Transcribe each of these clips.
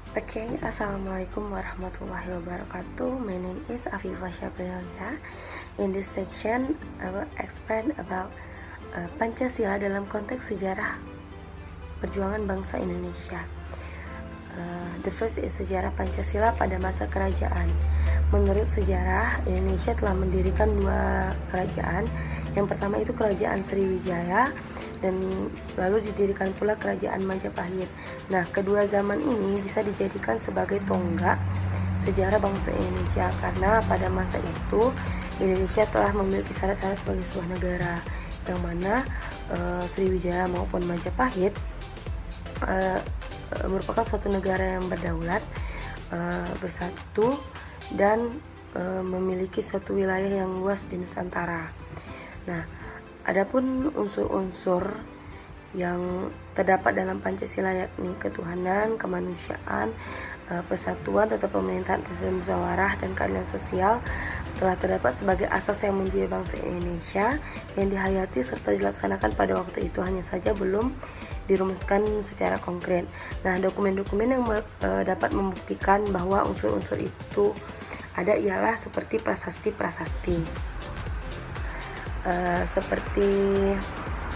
Assalamualaikum warahmatullahi wabarakatuh. My name is Afifah Syabrilia. In this section, I will explain about Pancasila dalam konteks sejarah perjuangan bangsa Indonesia. The first is sejarah Pancasila pada masa kerajaan. Menurut sejarah, Indonesia telah mendirikan dua kerajaan. Yang pertama itu Kerajaan Sriwijaya, dan lalu didirikan pula Kerajaan Majapahit. Nah, kedua zaman ini bisa dijadikan sebagai tonggak sejarah bangsa Indonesia, karena pada masa itu Indonesia telah memiliki syarat-syarat sebagai sebuah negara, yang mana Sriwijaya maupun Majapahit merupakan suatu negara yang berdaulat, bersatu, dan memiliki suatu wilayah yang luas di Nusantara. Nah, adapun unsur-unsur yang terdapat dalam Pancasila yakni ketuhanan, kemanusiaan, persatuan, tata pemerintahan, musyawarah, dan keadilan sosial telah terdapat sebagai asas yang menjadi bangsa Indonesia yang dihayati serta dilaksanakan pada waktu itu, hanya saja belum dirumuskan secara konkret. Nah, dokumen-dokumen yang dapat membuktikan bahwa unsur-unsur itu ada ialah seperti prasasti-prasasti, seperti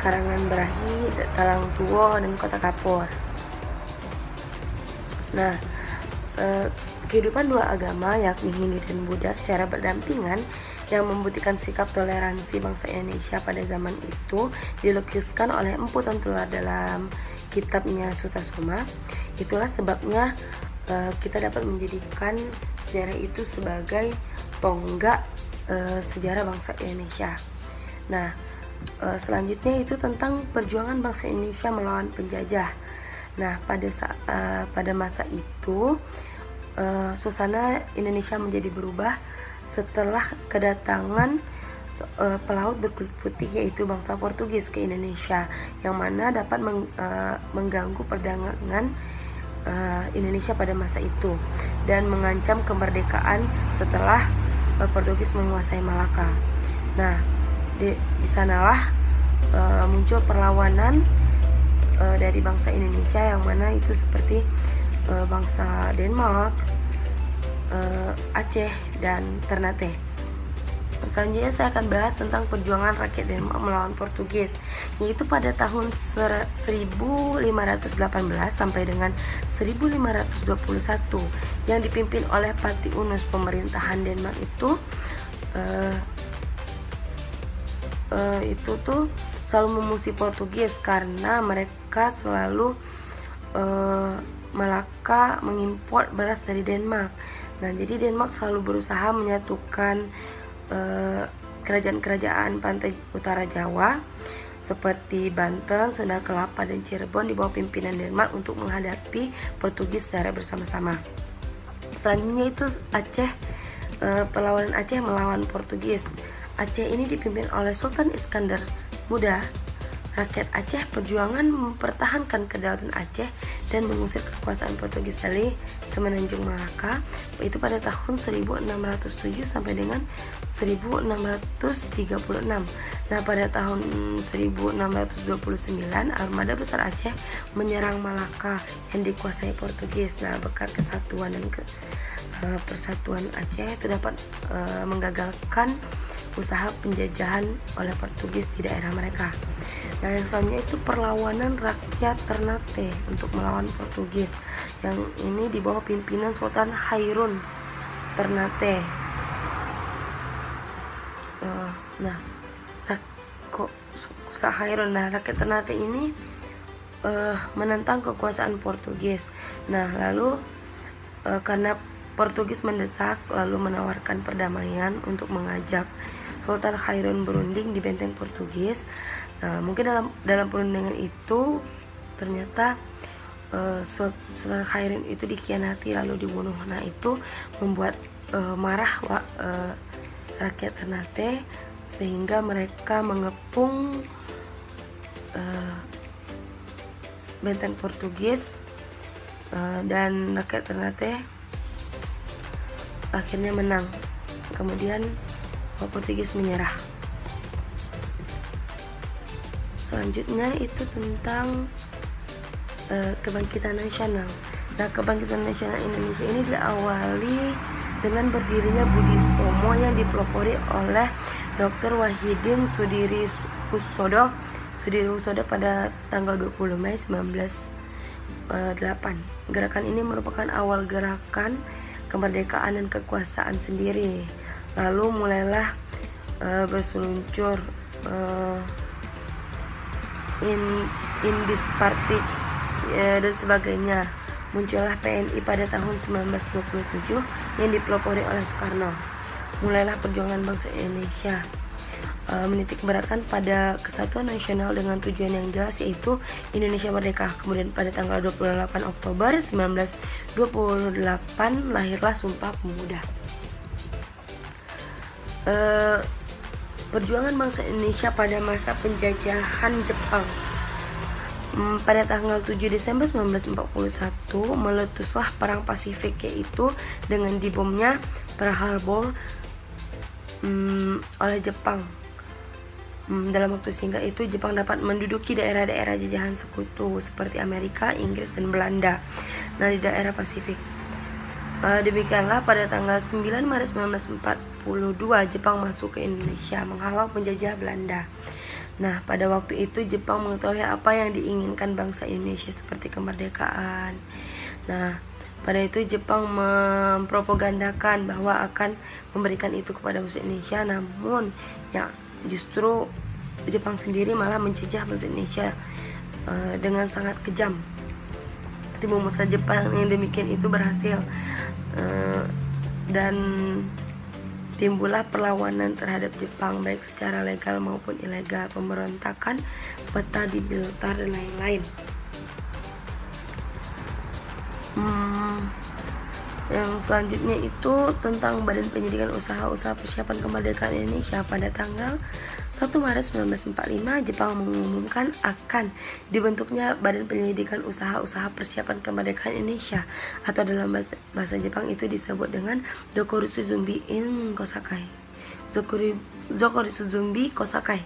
Karangan Berahi, Talang Tuwo, dan Kota Kapor. Nah, kehidupan dua agama yakni Hindu dan Buddha secara berdampingan yang membuktikan sikap toleransi bangsa Indonesia pada zaman itu dilukiskan oleh Empu Tengkulak dalam kitabnya Sutasoma. Itulah sebabnya kita dapat menjadikan sejarah itu sebagai tonggak sejarah bangsa Indonesia. Nah, selanjutnya itu tentang perjuangan bangsa Indonesia melawan penjajah. Nah, pada masa itu suasana Indonesia menjadi berubah setelah kedatangan pelaut berkulit putih yaitu bangsa Portugis ke Indonesia, yang mana dapat mengganggu perdagangan Indonesia pada masa itu dan mengancam kemerdekaan setelah Portugis menguasai Malaka. Nah, di sanalah muncul perlawanan dari bangsa Indonesia, yang mana itu seperti bangsa Denmark, Aceh, dan Ternate. Selanjutnya saya akan bahas tentang perjuangan rakyat Denmark melawan Portugis, yaitu pada tahun 1518 sampai dengan 1521 yang dipimpin oleh Patinus. Pemerintahan Denmark itu tuh selalu memusuhi Portugis karena mereka selalu Malaka mengimpor beras dari Denmark. Nah, jadi Denmark selalu berusaha menyatukan kerajaan-kerajaan pantai utara Jawa seperti Banten, Sunda Kelapa, dan Cirebon di bawah pimpinan Denmark untuk menghadapi Portugis secara bersama-sama. Selanjutnya itu Aceh, perlawanan Aceh melawan Portugis. Aceh ini dipimpin oleh Sultan Iskandar Muda. Rakyat Aceh perjuangan mempertahankan kedaulatan Aceh dan mengusir kekuasaan Portugis dari Semenanjung Malaka, itu pada tahun 1607 sampai dengan 1636. Nah, pada tahun 1629 armada besar Aceh menyerang Malaka yang dikuasai Portugis. Nah, berkat kesatuan dan persatuan Aceh itu dapat menggagalkan usaha penjajahan oleh Portugis di daerah mereka. Nah, yang selanjutnya itu perlawanan rakyat Ternate untuk melawan Portugis, yang ini di bawah pimpinan Sultan Hairun Ternate. Rakyat Ternate ini menentang kekuasaan Portugis. Nah, lalu karena Portugis mendesak, lalu menawarkan perdamaian untuk mengajak Sultan Hairun berunding di benteng Portugis. Mungkin dalam perundingan itu ternyata Sultan Hairun itu dikhianati lalu dibunuh. Nah, itu membuat marah rakyat Ternate sehingga mereka mengepung benteng Portugis, dan rakyat Ternate akhirnya menang. Kemudian Portugis menyerah. Selanjutnya itu tentang kebangkitan nasional. Nah, Kebangkitan Nasional Indonesia ini diawali dengan berdirinya Budi Utomo yang dipelopori oleh Dr. Wahidin Sudirohusodo pada tanggal 20 Mei 1908. Gerakan ini merupakan awal gerakan kemerdekaan dan kekuasaan sendiri. Lalu mulailah berseluncur indispartage dan sebagainya. Muncullah PNI pada tahun 1927 yang dipelopori oleh Soekarno. Mulailah perjuangan bangsa Indonesia menitik beratkan pada kesatuan nasional dengan tujuan yang jelas, yaitu Indonesia merdeka. Kemudian pada tanggal 28 Oktober 1928 lahirlah Sumpah Pemuda. Perjuangan bangsa Indonesia pada masa penjajahan Jepang. Pada tanggal 7 Desember 1941 meletuslah Perang Pasifik, yaitu dengan dibomnya Pearl Harbor oleh Jepang. Dalam waktu singkat itu Jepang dapat menduduki daerah-daerah jajahan sekutu seperti Amerika, Inggris, dan Belanda. Nah, di daerah Pasifik. Demikianlah pada tanggal 9 Maret 1942 Jepang masuk ke Indonesia menghalau penjajah Belanda. Nah, pada waktu itu Jepang mengetahui apa yang diinginkan bangsa Indonesia seperti kemerdekaan. Nah, pada itu Jepang mempropagandakan bahwa akan memberikan itu kepada bangsa Indonesia, namun ya justru Jepang sendiri malah menjajah bangsa Indonesia dengan sangat kejam. Tipu musnah Jepang yang demikian itu berhasil dan timbullah perlawanan terhadap Jepang baik secara legal maupun ilegal, pemberontakan, peta di Blitar, dan lain-lain. Yang selanjutnya itu tentang Badan Penyelidikan Usaha-Usaha Persiapan Kemerdekaan Indonesia. Pada tanggal 1 Maret 1945 Jepang mengumumkan akan dibentuknya Badan Penyelidikan Usaha-Usaha Persiapan Kemerdekaan Indonesia, atau dalam bahasa Jepang itu disebut dengan Zokuritsu Zumbi Kosakai.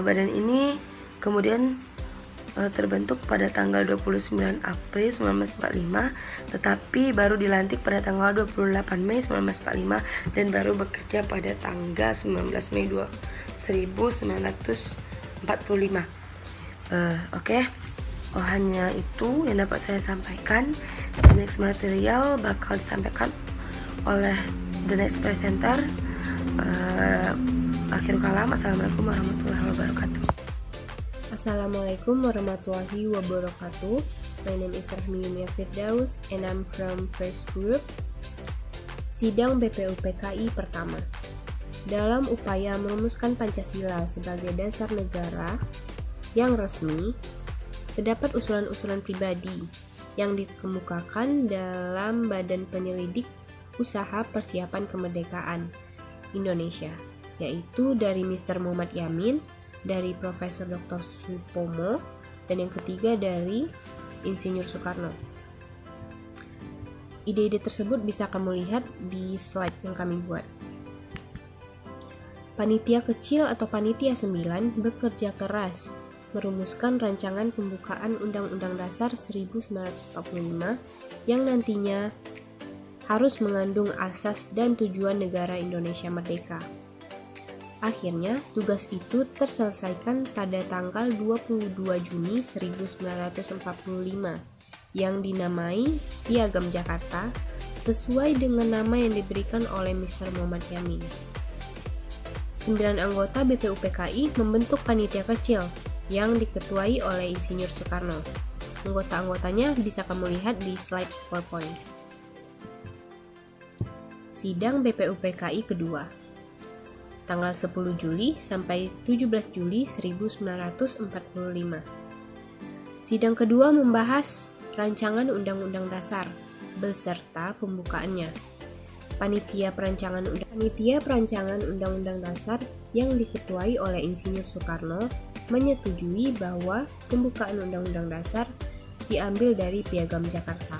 Badan ini kemudian terbentuk pada tanggal 29 April 1945, tetapi baru dilantik pada tanggal 28 Mei 1945 dan baru bekerja pada tanggal 19 Mei 1945. Hanya itu yang dapat saya sampaikan. The next material bakal disampaikan oleh the next presenters. Akhirul kalam. Assalamualaikum warahmatullahi wabarakatuh. Assalamualaikum warahmatullahi wabarakatuh. My name is Rahmi Yumia Firdaus and I'm from first group. Sidang BPUPKI pertama. Dalam upaya merumuskan Pancasila sebagai dasar negara yang resmi, terdapat usulan-usulan pribadi yang dikemukakan dalam Badan Penyelidik Usaha Persiapan Kemerdekaan Indonesia, yaitu dari Mr. Muhammad Yamin, dari Profesor Dr. Supomo, dan yang ketiga dari Insinyur Soekarno. Ide-ide tersebut bisa kamu lihat di slide yang kami buat. Panitia kecil atau Panitia 9 bekerja keras merumuskan rancangan pembukaan Undang-Undang Dasar 1945 yang nantinya harus mengandung asas dan tujuan negara Indonesia merdeka. Akhirnya, tugas itu terselesaikan pada tanggal 22 Juni 1945 yang dinamai Piagam Jakarta sesuai dengan nama yang diberikan oleh Mr. Muhammad Yamin. 9 anggota BPUPKI membentuk panitia kecil yang diketuai oleh Insinyur Soekarno. Anggota-anggotanya bisa kamu lihat di slide PowerPoint. Sidang BPUPKI kedua, tanggal 10 Juli sampai 17 Juli 1945. Sidang kedua membahas rancangan Undang-Undang Dasar beserta pembukaannya. Panitia perancangan Undang-Undang Dasar yang diketuai oleh Insinyur Soekarno menyetujui bahwa pembukaan Undang-Undang Dasar diambil dari Piagam Jakarta.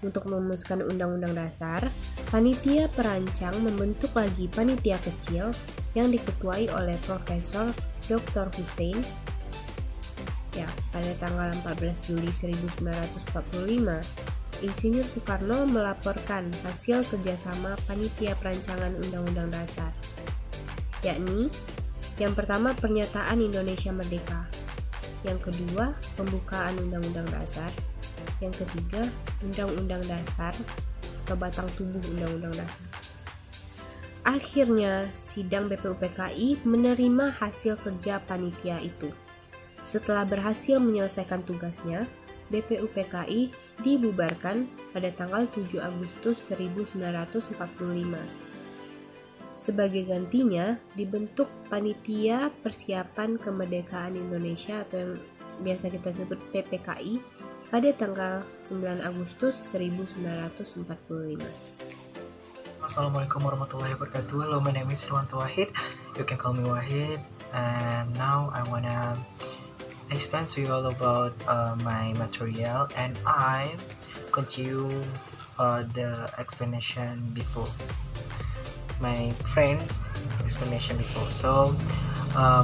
Untuk merumuskan Undang-Undang Dasar, panitia perancang membentuk lagi panitia kecil yang diketuai oleh Profesor Dr. Hussein Ya, pada tanggal 14 Juli 1945, Insinyur Soekarno melaporkan hasil kerjasama Panitia Perancangan Undang-Undang Dasar, yakni yang pertama pernyataan Indonesia Merdeka, yang kedua pembukaan Undang-Undang Dasar, yang ketiga Undang-Undang Dasar atau batang tubuh Undang-Undang Dasar. Akhirnya, sidang BPUPKI menerima hasil kerja panitia itu. Setelah berhasil menyelesaikan tugasnya, BPUPKI dibubarkan pada tanggal 7 Agustus 1945. Sebagai gantinya, dibentuk Panitia Persiapan Kemerdekaan Indonesia atau yang biasa kita sebut PPKI pada tanggal 9 Agustus 1945. Assalamualaikum warahmatullahi wabarakatuh. Hello, my name is Irwanto Wahid. You can call me Wahid. And now I wanna explain to you all about my material, and I continue the explanation before my friends explanation before. So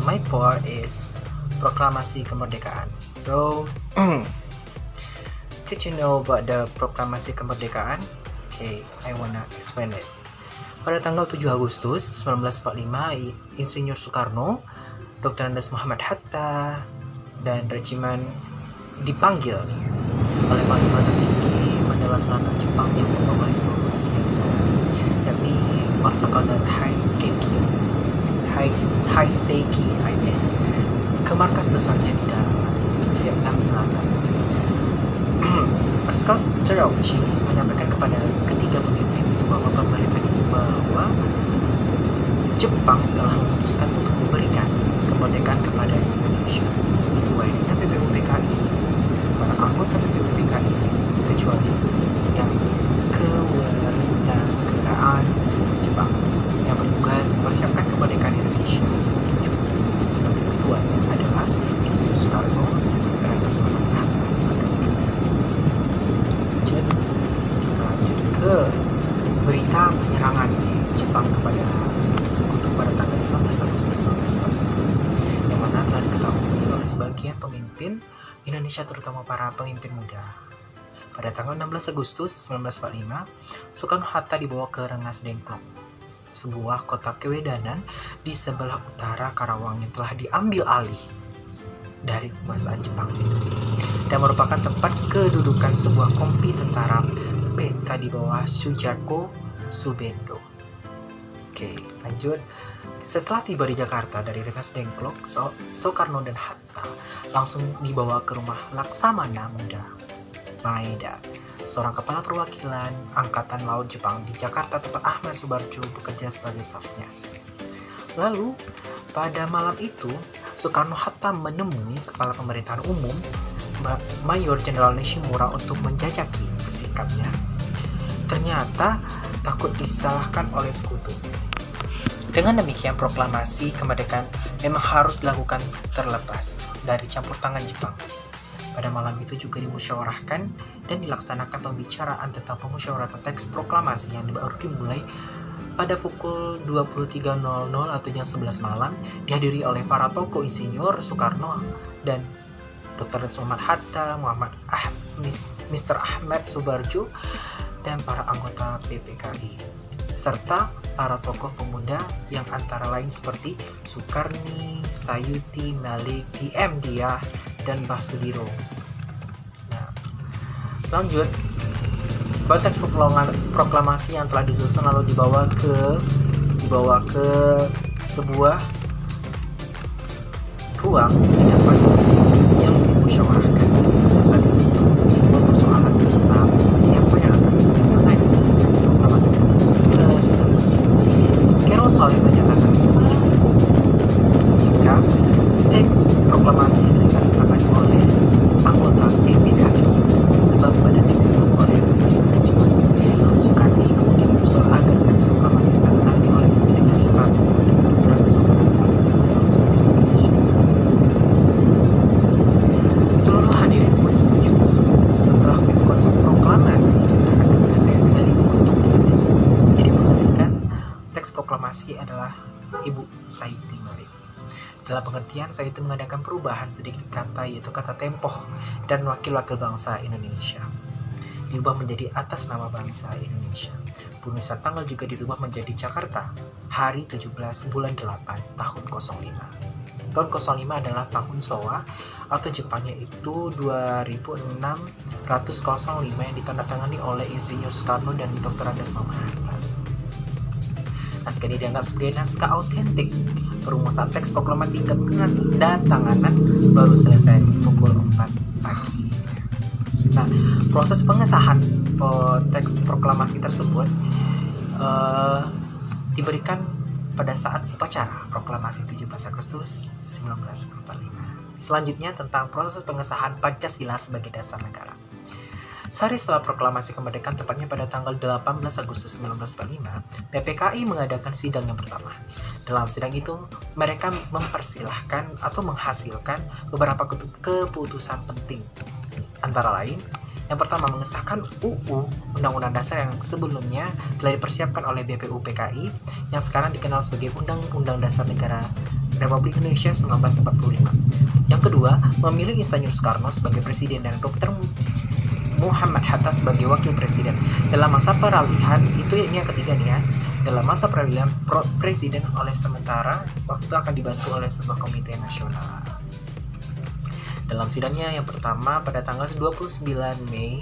my part is proklamasi kemerdekaan. So did you know about the proklamasi kemerdekaan? Okay, I wanna explain it. Pada tanggal 7 Agustus 1945, Insinyur Soekarno, Dr. Andes Muhammad Hatta, dan regimen dipanggil oleh Panglima tertinggi Mandala Selatan Jepang yang membawahi seluruh Asia Tenggara, yakni Marsikal Haiseki ke markas besarnya di dalam Vietnam Selatan. Marsikal Terauchi menyampaikan kepada ketiga pemimpin itu bahwa Jepang telah memutuskan untuk memberikan kemerdekaan kepada Indonesia sesuai dengan BPUPKI. Para anggota BPUPKI kecuali yang kewarganegaraan Jepang yang bertugas mempersiapkan kemerdekaan Indonesia sebagai ketuanya adalah Insinyur Soekarno dan Andes Muhammad Hatta sebagai pimpinan. Jadi kita lanjut ke berita penyerangan Jepang kepada sekutu pada tanggal 15 Agustus 1945, yang mana telah diketahui oleh sebagian pemimpin Indonesia, terutama para pemimpin muda. Pada tanggal 16 Agustus 1945, Soekarno-Hatta dibawa ke Rengas Dengklok, sebuah kota kewedanan di sebelah utara Karawang yang telah diambil alih dari kekuasaan Jepang dan merupakan tempat kedudukan sebuah kompi tentara peta di bawah Sujarko Subendo. Oke, lanjut. Setelah tiba di Jakarta dari Rengas Dengklok, Soekarno dan Hatta langsung dibawa ke rumah Laksamana Muda Maeda, seorang kepala perwakilan Angkatan Laut Jepang di Jakarta, tempat Ahmad Subarjo bekerja sebagai stafnya. Lalu, pada malam itu, Soekarno-Hatta menemui Kepala Pemerintahan Umum Mayor Jenderal Nishimura untuk menjajaki sikapnya. Ternyata takut disalahkan oleh sekutu. Dengan demikian, proklamasi kemerdekaan memang harus dilakukan terlepas dari campur tangan Jepang. Pada malam itu juga dimusyawarahkan dan dilaksanakan pembicaraan tentang pemusyawaratan teks proklamasi yang baru dimulai pada pukul 23.00 atau jam 11 malam, dihadiri oleh para tokoh Insinyur Soekarno dan Dr. Muhammad Hatta, Mr. Ahmad Subarjo, dan para anggota PPKI, serta para tokoh pemuda yang antara lain seperti Sukarni, Sayuti, Malik, DM Diah, dan Basudiro. Nah, lanjut, konteks proklamasi yang telah disusun lalu dibawa ke sebuah ruang di depan yang dimusyawarahkan. Saat itu timbul persoalan tentang siapa yang akan menandatangani teks proklamasi tersebut. Carol Salim menyatakan setuju jika teks proklamasi ditandatangani oleh anggota PPKI sebab badan dibentuk oleh Jepang. Sukarni kemudian mengusul agar teks proklamasi ditandatangani oleh Insinyur Soekarno dan Dr. Andes Muhammad Hatta sebagai Indonesia. penelitian saya itu mengadakan perubahan sedikit kata, yaitu kata tempoh dan wakil-wakil bangsa Indonesia diubah menjadi atas nama bangsa Indonesia. Penulisan tanggal juga dirubah menjadi Jakarta, hari 17 bulan 8 tahun 05. Tahun 05 adalah tahun Showa atau Jepangnya itu 2605 yang ditandatangani oleh Insinyur Soekarno dan Dr. Andes Mahatta. Naskah ini dianggap sebagai naskah autentik. Perumusan teks proklamasi hingga penandatanganan baru selesai pukul 4 pagi. Nah, proses pengesahan teks proklamasi tersebut diberikan pada saat upacara proklamasi 17 Agustus 1945. Selanjutnya tentang proses pengesahan Pancasila sebagai dasar negara. Sehari setelah proklamasi kemerdekaan, tepatnya pada tanggal 18 Agustus 1945, PPKI mengadakan sidang yang pertama. Dalam sidang itu, mereka mempersilahkan atau menghasilkan beberapa keputusan penting. Antara lain, yang pertama mengesahkan UU Undang-Undang Dasar yang sebelumnya telah dipersiapkan oleh BPUPKI yang sekarang dikenal sebagai Undang-Undang Dasar Negara Republik Indonesia 1945. Yang kedua, memilih Insinyur Soekarno sebagai presiden dan Dr. Muhammad Hatta sebagai wakil presiden dalam masa peralihan. Itu ini yang ketiga nih ya. Dalam masa peralihan presiden oleh sementara waktu akan dibantu oleh sebuah komite nasional. Dalam sidangnya yang pertama pada tanggal 29 Mei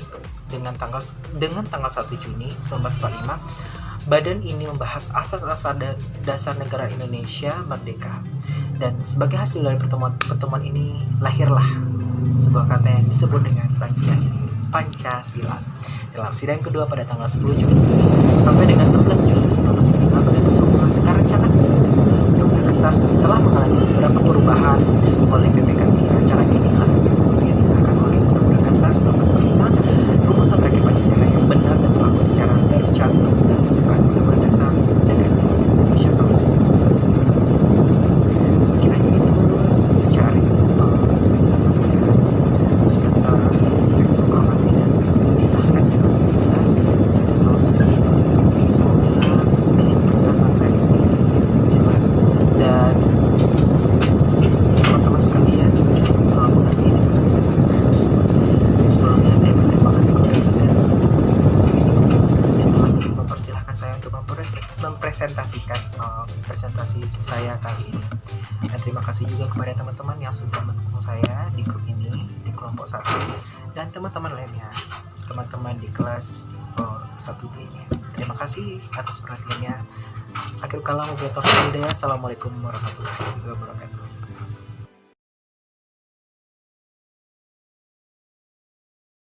dengan tanggal 1 Juni 1945, badan ini membahas asas-asas dasar negara Indonesia merdeka. Dan sebagai hasil dari pertemuan ini lahirlah sebuah kata yang disebut dengan Pancasila. Dalam sidang kedua pada tanggal 10 Juni sampai dengan 16 Juli 1945, pada tersebut menghasilkan rancangan Undang-Undang Dasar setelah mengalami beberapa perubahan oleh PPKI. Rancangan inilah yang kemudian disahkan oleh Undang-Undang Dasar 1945. Rumusan rakit Pancasila yang benar dan berlaku secara tercantum dan bukan Undang-Undang Dasar Negara Indonesia tahun 1945. Mungkin hanya itu secara penjelasan saya tentang teks proklamasi dan disahkan Pancasila tahun 1945. Semoga penjelasan saya ini jelas dan teman-teman sekalian mengerti dengan penjelasan saya tersebut. Sebelumnya saya berterima kasih kepada dosen yang telah mempersilahkan saya untuk mempresentasikan presentasi saya kali ini. Dan terima kasih juga kepada teman-teman yang sudah mendukung saya di grup ini, di kelompok 1, dan teman-teman lainnya, teman-teman di kelas 1B ini. Terima kasih atas perhatiannya. Akhirul kalam, wabillahi taufiq wal hidayah. Assalamualaikum warahmatullahi wabarakatuh.